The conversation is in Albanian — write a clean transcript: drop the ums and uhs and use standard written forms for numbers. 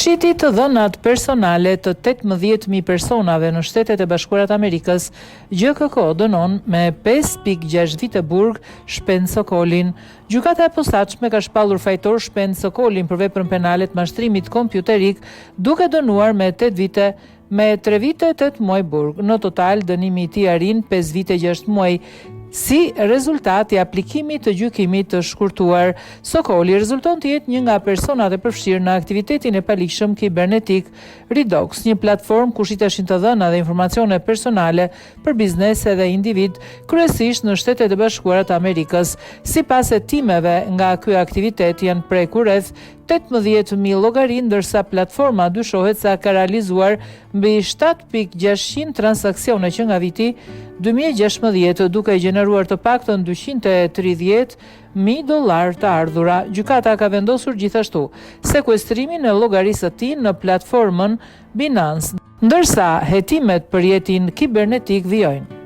Shiti të dhënat personale të 18.000 personave në Shtetet e Bashkuara të Amerikës, GKK dënon me 5.6 vite burg Shpend Sokolin. Gjykata e posaçme ka shpallur fajtor Shpend Sokolin për veprën penale të mashtrimit kompjuterik, duke dënuar me 8 vite me 3 vite 8 muaj burg. Në total dënimi i tij arrin 5 vite 6 muaj. Si rezultat i aplikimit të gjykimit të shkurtuar, Sokoli rezulton të jetë një nga personat e përfshirë në aktivitetin e paligjshëm kibernetik Redox, një platformë ku shiteshin të dhëna dhe informacione personale për biznese dhe individ, kryesisht në Shtetet e Bashkuara të Amerikës. Sipas hetimeve, nga ky aktivitet janë prekur rreth 18.000 llogari, ndërsa platforma dyshohet se ka realizuar mbi 7.600 transaksione që nga viti 2016, duke gjeneruar të paktën $230.000 të ardhura. Gjykata ka vendosur gjithashtu sekuestrimin e llogarisë së tij në platformën Binance, ndërsa hetimet për jetin kibernetik vijojnë.